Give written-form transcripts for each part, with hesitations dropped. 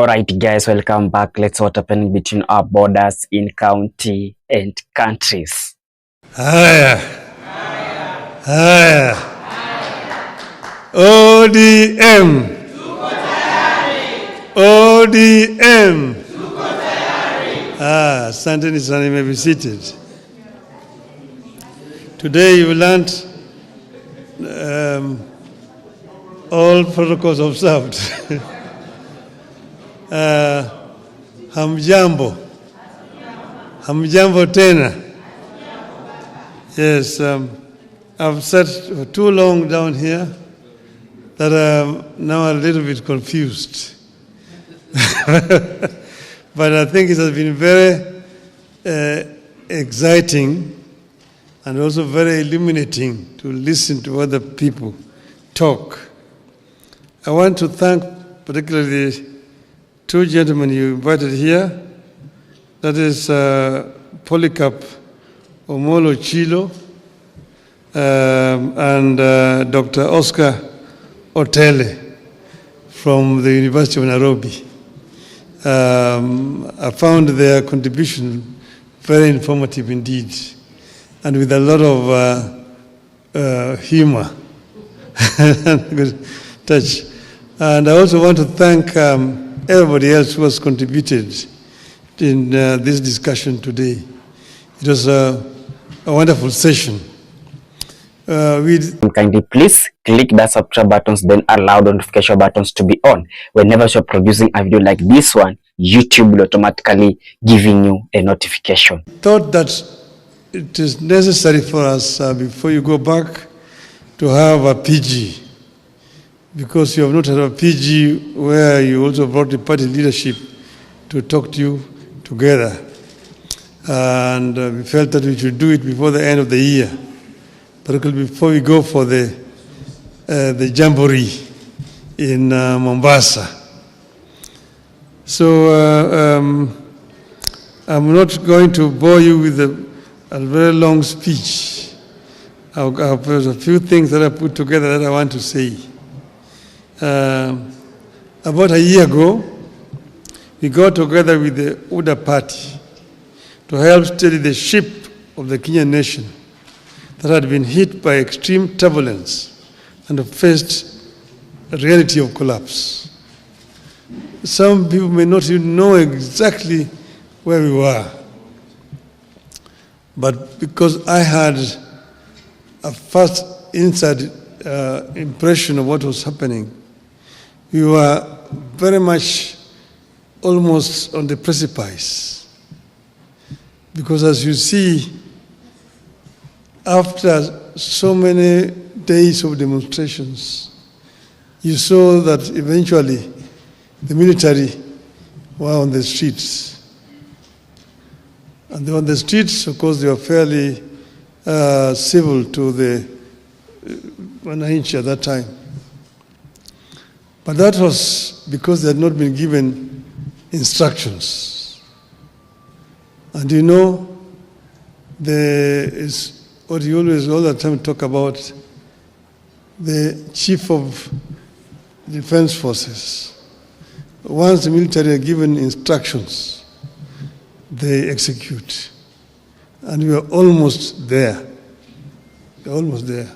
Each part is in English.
Alright guys, welcome back. Let's what happening between our borders in county and countries. Haya. ODM. ODM. Asanteni sana, you may be seated. Today you learned all protocols observed. Hamjambo tena. Yes, I've sat for too long down here that I'm now a little bit confused. But I think it has been very exciting and also very illuminating to listen to other people talk. I want to thank particularly the two gentlemen you invited here, that is Polycarp Omolo Chilo and Dr. Oscar Otele from the University of Nairobi. I found their contribution very informative indeed, and with a lot of humor and good touch. And I also want to thank everybody else who has contributed in this discussion today. It was a wonderful session. Kindly please click the subscribe buttons, then allow the notification buttons to be on. Whenever you're producing a video like this one, YouTube will automatically giving you a notification. Thought that it is necessary for us before you go back to have a PG, because you have not had a PG where you also brought the party leadership to talk to you together. And we felt that we should do it before the end of the year, particularly before we go for the jamboree in Mombasa. So I'm not going to bore you with a very long speech. There's a few things that I put together that I want to say. About a year ago, we got together with the UDA party to help steady the ship of the Kenyan nation that had been hit by extreme turbulence and faced a reality of collapse. Some people may not even know exactly where we were, but because I had a first inside impression of what was happening, we were very much almost on the precipice. Because as you see, after so many days of demonstrations, you saw that eventually the military were on the streets. And they were on the streets, of course, they were fairly civil to the Wananchi at that time. But that was because they had not been given instructions. And you know, there is what you always all the time talk about, the chief of defense forces. Once the military are given instructions, they execute. And we are almost there. We're almost there.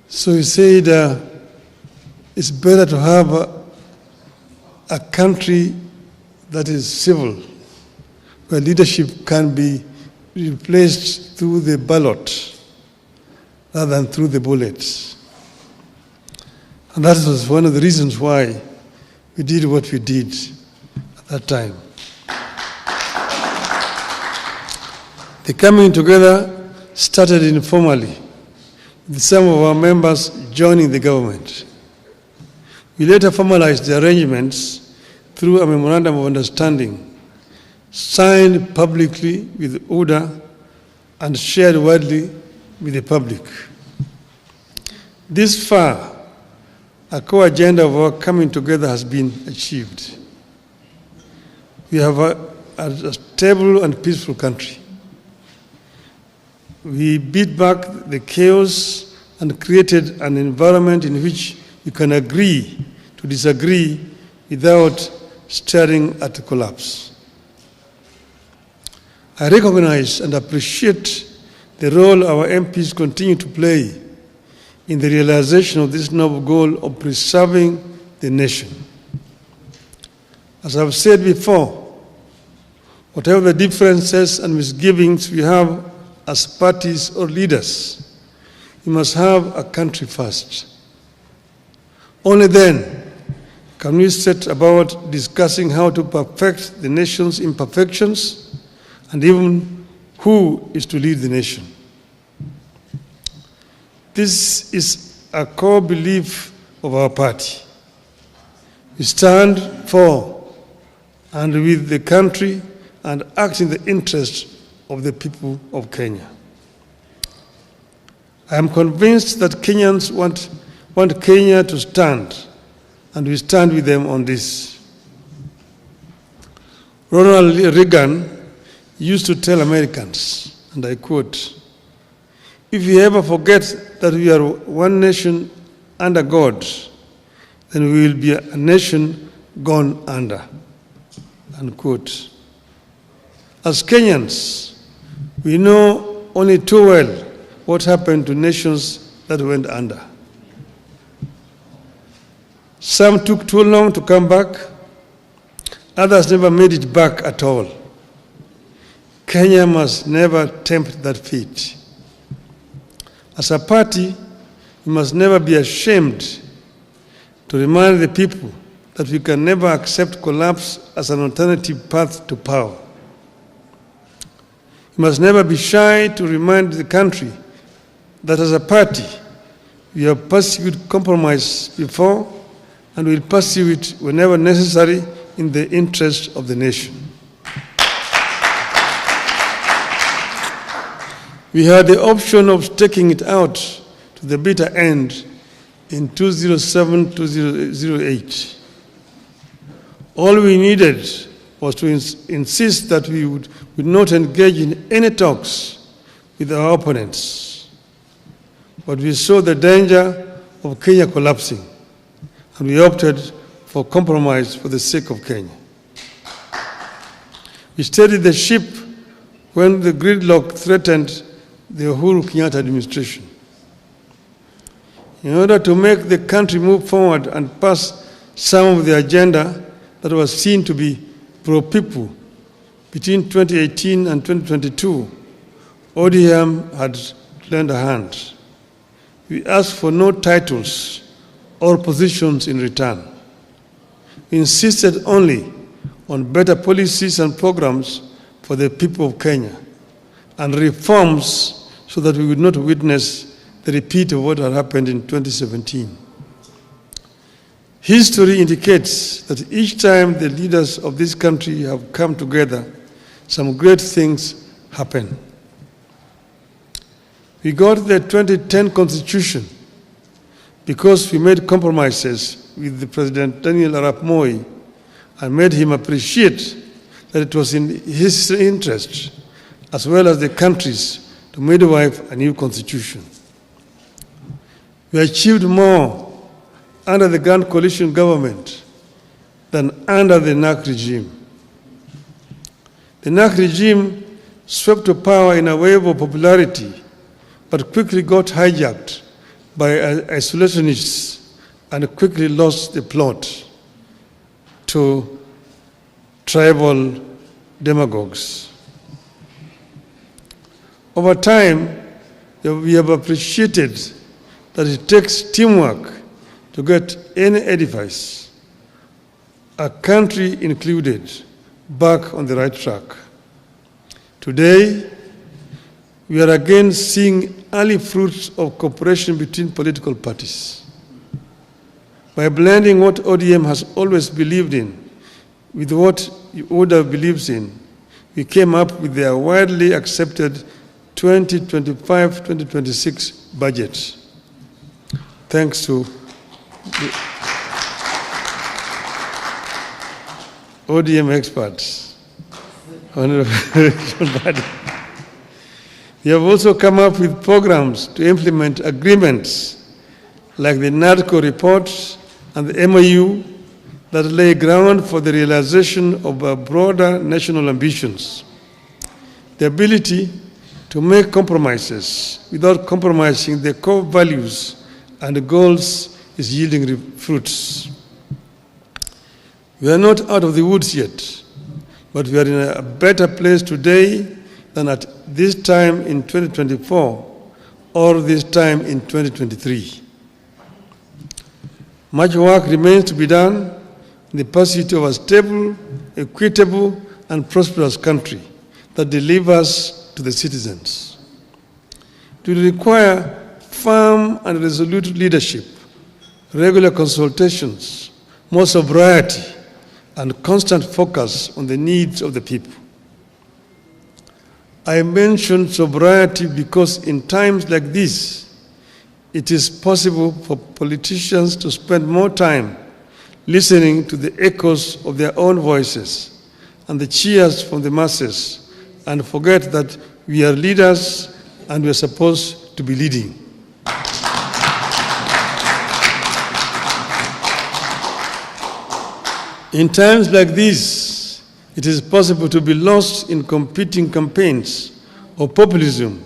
So he said, it's better to have a country that is civil, where leadership can be replaced through the ballot rather than through the bullets. And that was one of the reasons why we did what we did at that time. The coming together started informally, with some of our members joining the government. We later formalized the arrangements through a memorandum of understanding signed publicly with UDA and shared widely with the public. This far, a core agenda of our coming together has been achieved. We have a stable and peaceful country. We beat back the chaos and created an environment in which you can agree to disagree without staring at collapse. I recognize and appreciate the role our MPs continue to play in the realization of this noble goal of preserving the nation. As I've said before, whatever the differences and misgivings we have as parties or leaders, we must have a country first. Only then can we set about discussing how to perfect the nation's imperfections and even who is to lead the nation. This is a core belief of our party. We stand for and with the country and act in the interest of the people of Kenya. I am convinced that Kenyans want Kenya to stand, and we stand with them on this. Ronald Reagan used to tell Americans, and I quote, "If you ever forget that we are one nation under God, then we will be a nation gone under," unquote. As Kenyans, we know only too well what happened to nations that went under. Some took too long to come back, others never made it back at all. Kenya must never tempt that fate. As a party, we must never be ashamed to remind the people that we can never accept collapse as an alternative path to power. We must never be shy to remind the country that as a party, we have pursued compromise before and will pursue it whenever necessary in the interest of the nation. We had the option of taking it out to the bitter end in 2007-2008. All we needed was to insist that we would not engage in any talks with our opponents. But we saw the danger of Kenya collapsing, and we opted for compromise for the sake of Kenya. We steadied the ship when the gridlock threatened the Uhuru Kenyatta administration. In order to make the country move forward and pass some of the agenda that was seen to be pro-people between 2018 and 2022, ODM had lent a hand. We asked for no titles or positions in return. We insisted only on better policies and programs for the people of Kenya and reforms so that we would not witness the repeat of what had happened in 2017. History indicates that each time the leaders of this country have come together, some great things happen. We got the 2010 Constitution because we made compromises with the President Daniel Arap Moi and made him appreciate that it was in his interest, as well as the country's, to midwife a new constitution. We achieved more under the Grand Coalition government than under the NAC regime. The NAC regime swept to power in a wave of popularity, but quickly got hijacked by isolationists and quickly lost the plot to tribal demagogues. Over time, we have appreciated that it takes teamwork to get any edifice, a country included, back on the right track. Today, we are again seeing early fruits of cooperation between political parties. By blending what ODM has always believed in with what ODA believes in, we came up with their widely accepted 2025-2026 budget. Thanks to the ODM experts. We have also come up with programs to implement agreements like the NADCO report and the MOU that lay ground for the realization of our broader national ambitions. The ability to make compromises without compromising the core values and the goals is yielding fruits. We are not out of the woods yet, but we are in a better place today than at this time in 2024 or this time in 2023. Much work remains to be done in the pursuit of a stable, equitable, and prosperous country that delivers to the citizens. It will require firm and resolute leadership, regular consultations, more sobriety, and constant focus on the needs of the people. I mention sobriety because in times like this, it is possible for politicians to spend more time listening to the echoes of their own voices and the cheers from the masses, and forget that we are leaders and we are supposed to be leading. In times like these, it is possible to be lost in competing campaigns or populism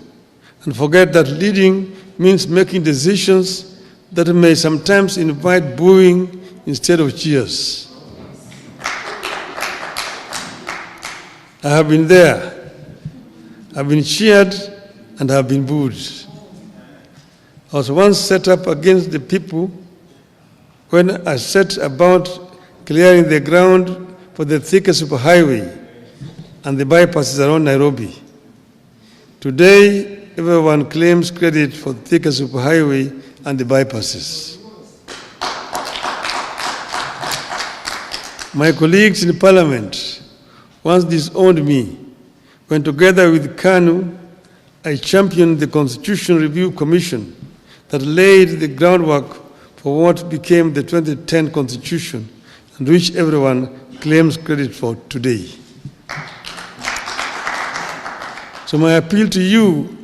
and forget that leading means making decisions that may sometimes invite booing instead of cheers. I have been there. I've been cheered and have been booed. I was once set up against the people when I set about clearing the ground for the Thika superhighway and the bypasses around Nairobi. Today, everyone claims credit for Thika superhighway and the bypasses. My colleagues in Parliament once disowned me when, together with KANU, I championed the Constitution Review Commission that laid the groundwork for what became the 2010 Constitution, and which everyone claims credit for today. So my appeal to you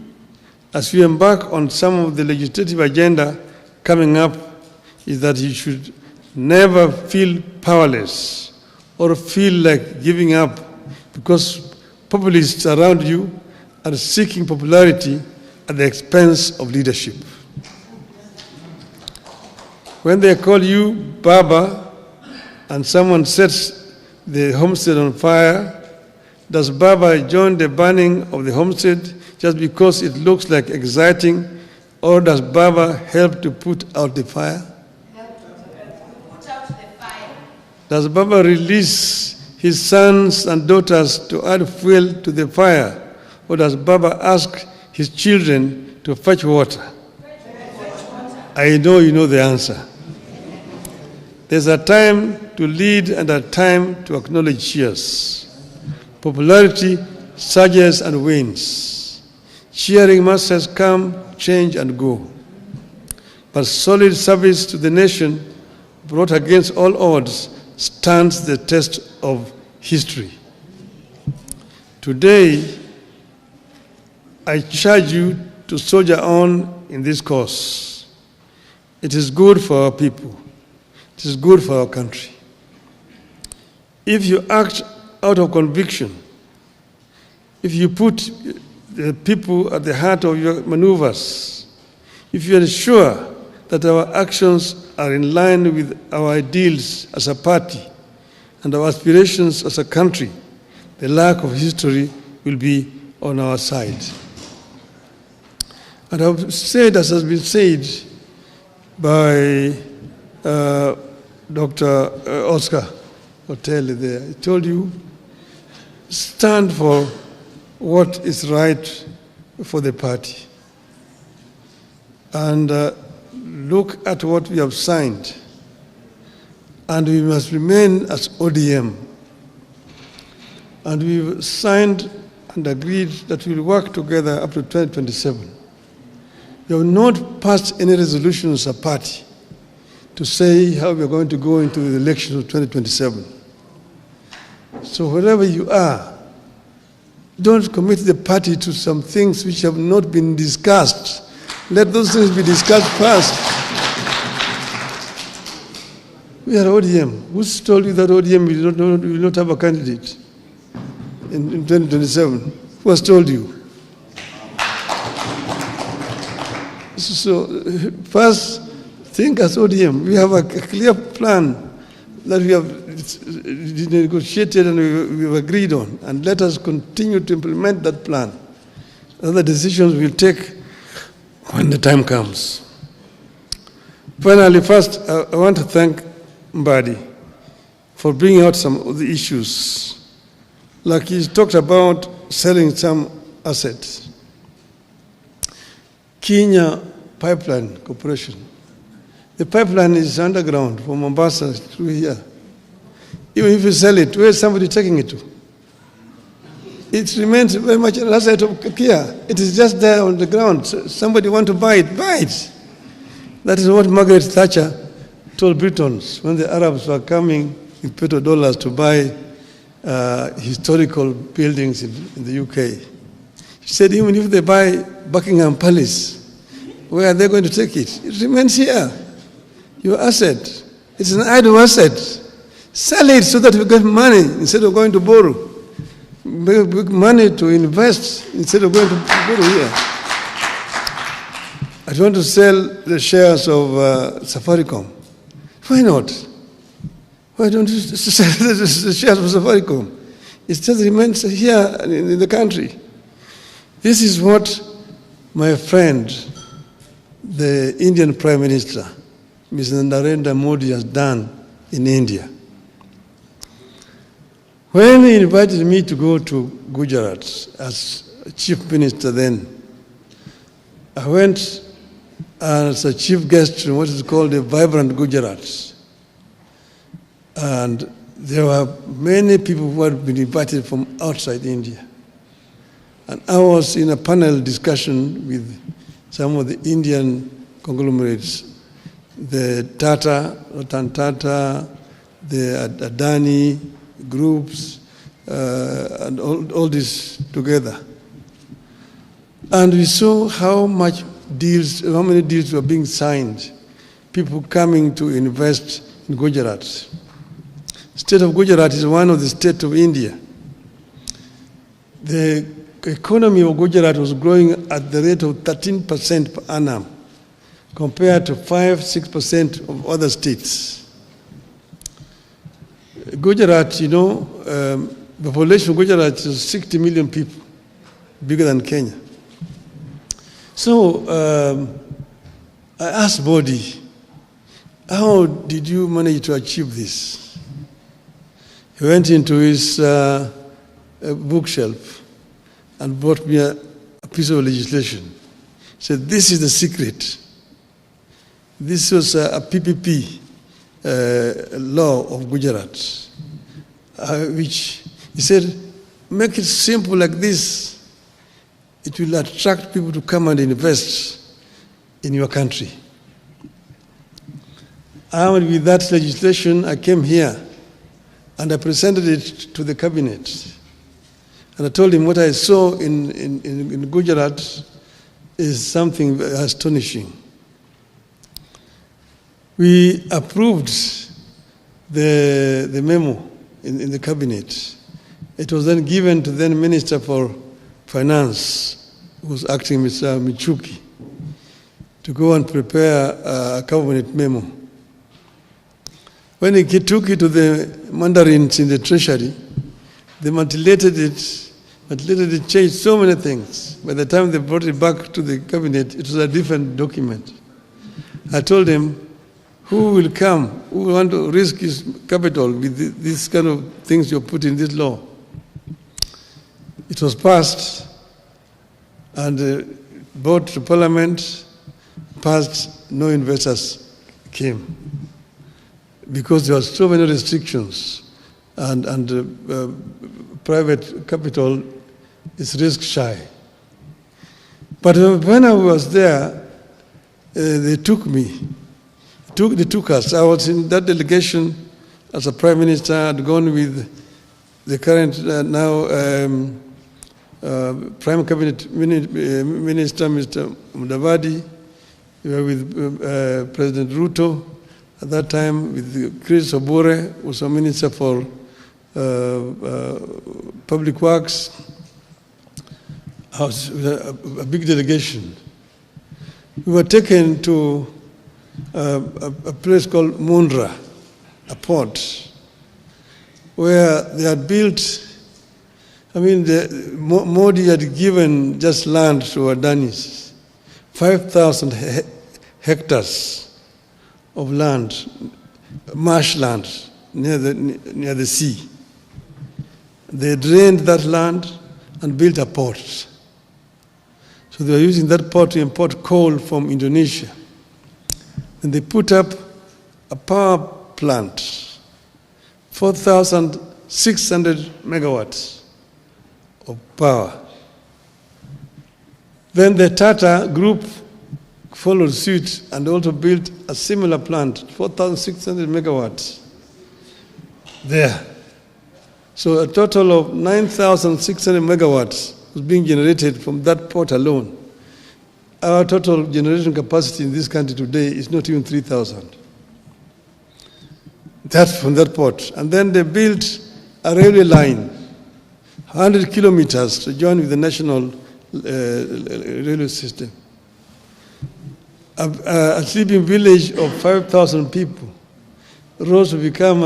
as we embark on some of the legislative agenda coming up is that you should never feel powerless or feel like giving up because populists around you are seeking popularity at the expense of leadership. When they call you Baba and someone sets the homestead on fire, does Baba join the burning of the homestead just because it looks like exciting, or does Baba help to put out the fire? Does Baba release his sons and daughters to add fuel to the fire, or does Baba ask his children to fetch water? I know you know the answer. There's a time to lead and a time to acknowledge cheers. Popularity surges and wanes. Cheering masses come, change, and go. But solid service to the nation, brought against all odds, stands the test of history. Today, I charge you to soldier on in this cause. It is good for our people. It is good for our country. If you act out of conviction, if you put the people at the heart of your maneuvers, if you are sure that our actions are in line with our ideals as a party and our aspirations as a country, the lack of history will be on our side. And I've said, as has been said by Dr. Oscar Hotel there, I told you, stand for what is right for the party. And look at what we have signed. And we must remain as ODM. And we've signed and agreed that we'll work together up to 2027. We have not passed any resolution as a party to say how we are going to go into the elections of 2027. So wherever you are, don't commit the party to some things which have not been discussed. Let those things be discussed first. We are ODM. Who's told you that ODM will not have a candidate in 2027? Who has told you? So first, think as ODM. We have a clear plan that we have negotiated and we have agreed on, and let us continue to implement that plan. Other decisions we'll take when the time comes. Finally, first, I want to thank Mbadi for bringing out some of the issues. Like he talked about selling some assets. Kenya Pipeline Corporation. The pipeline is underground from Mombasa through here. Even if you sell it, where is somebody taking it to? It remains very much an asset of Kenya. It is just there on the ground. So somebody want to buy it, buy it. That is what Margaret Thatcher told Britons when the Arabs were coming with petrodollars to buy historical buildings in the UK. She said, even if they buy Buckingham Palace, where are they going to take it? It remains here. Your asset. It's an idle asset. Sell it so that you get money instead of going to borrow. Make money to invest instead of going to borrow here. I want to sell the shares of Safaricom. Why not? Why don't you sell the shares of Safaricom? It just remains here in the country. This is what my friend, the Indian Prime Minister, Mr. Narendra Modi, has done in India. When he invited me to go to Gujarat as chief minister then, I went as a chief guest in what is called a Vibrant Gujarat. And there were many people who had been invited from outside India. And I was in a panel discussion with some of the Indian conglomerates, the Ratan Tata, the Adani groups, and all this together. And we saw how many deals were being signed, people coming to invest in Gujarat. State of Gujarat is one of the states of India. The economy of Gujarat was growing at the rate of 13% per annum, compared to 5-6% of other states. Gujarat, the population of Gujarat is 60 million people, bigger than Kenya. So I asked Modi, how did you manage to achieve this? He went into his bookshelf and brought me a piece of legislation. He said, this is the secret. This was a PPP law of Gujarat, which he said, make it simple like this. It will attract people to come and invest in your country. Armed with that legislation, I came here and I presented it to the cabinet. And I told him what I saw in Gujarat is something astonishing. We approved the memo in the cabinet. It was then given to then Minister for Finance, who was acting, Mr. Michuki, to go and prepare a cabinet memo. When he took it to the mandarins in the treasury, they manipulated it, changed so many things. By the time they brought it back to the cabinet, it was a different document. I told him, who will come, who will want to risk his capital with this kind of things you put in this law? It was passed and brought to Parliament, passed, no investors came because there were so many restrictions and private capital is risk shy. But when I was there, they took me. They took us. I was in that delegation as a prime minister. I'd gone with the current prime cabinet minister, Mr. Mudavadi. We were with President Ruto At that time, with Chris Obure, who was a minister for Public Works, was a big delegation. We were taken to a place called Mundra, a port, where they had built, Modi had given just land to Adanis, 5,000 hectares of land, marshland near the sea. They drained that land and built a port. So they were using that port to import coal from Indonesia. And they put up a power plant, 4,600 megawatts of power. Then the Tata group followed suit and also built a similar plant, 4,600 megawatts there. So a total of 9,600 megawatts was being generated from that port alone. Our total generation capacity in this country today is not even 3,000. That's from that port. And then they built a railway line, 100 kilometers to join with the national railway system. A sleeping village of 5,000 people rose to become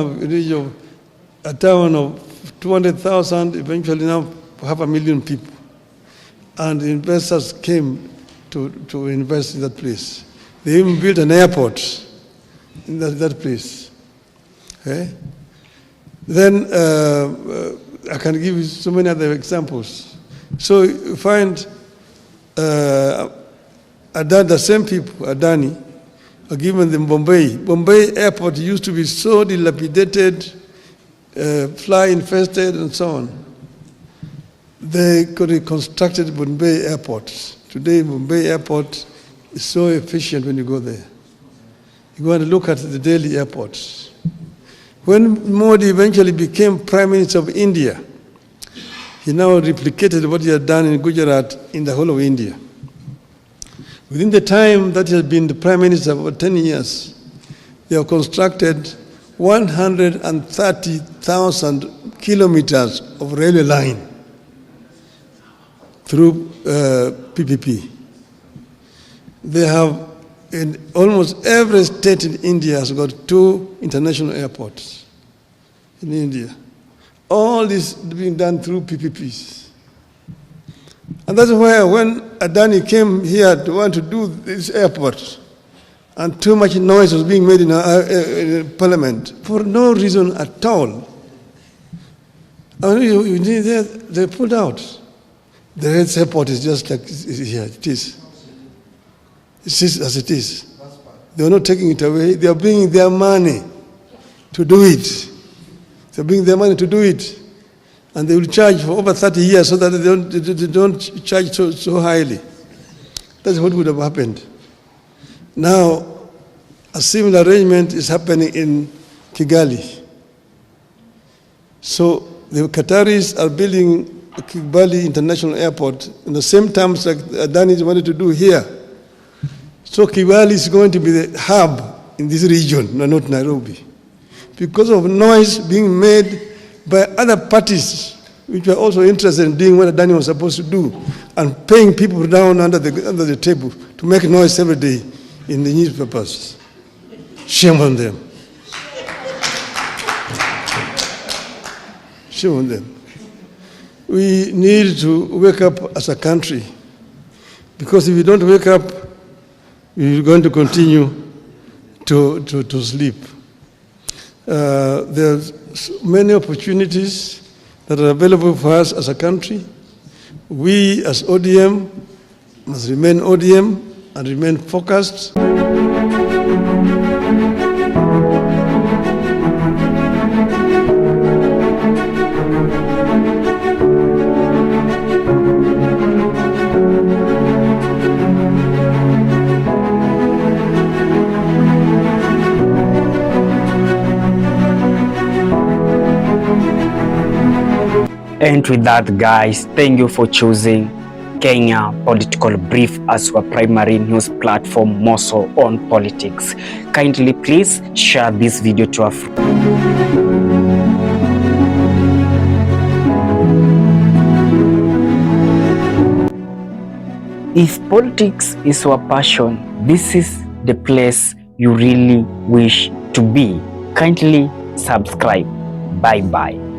a town of 200,000, eventually now 500,000 people. And investors came to invest in that place. They even built an airport in that place. Okay? Then I can give you so many other examples. So you find the same people, Adani, are given them Bombay. Bombay airport used to be so dilapidated, fly infested, and so on. They could have constructed Bombay airport. Today, Bombay airport is so efficient when you go there. You go and look at the Delhi airports. When Modi eventually became Prime Minister of India, he now replicated what he had done in Gujarat in the whole of India. Within the time that he has been the Prime Minister for 10 years, they have constructed 130,000 kilometers of railway line through PPP. They have, in almost every state in India has got 2 international airports in India. All this being done through PPPs. And that's why when Adani came here to want to do this airport, and too much noise was being made in Parliament for no reason at all, they pulled out. The Red airport is just like here, it is. It is as it is. They are not taking it away. They are bringing their money to do it. They are bringing their money to do it. And they will charge for over 30 years so that they don't charge so highly. That's what would have happened. Now, a similar arrangement is happening in Kigali. So the Qataris are building a Kigali International Airport in the same terms like Adani wanted to do here. So Kigali is going to be the hub in this region, not Nairobi, because of noise being made by other parties which were also interested in doing what Adani was supposed to do and paying people down under the table to make noise every day in the newspapers. Shame on them. Shame on them. We need to wake up as a country, because if we don't wake up, we're going to continue to sleep. There's many opportunities that are available for us as a country. We as ODM must remain ODM and remain focused. And with that, guys, thank you for choosing Kenya Political Brief as our primary news platform, more so on politics. Kindly please share this video to a friend. If politics is your passion, this is the place you really wish to be. Kindly subscribe. Bye bye.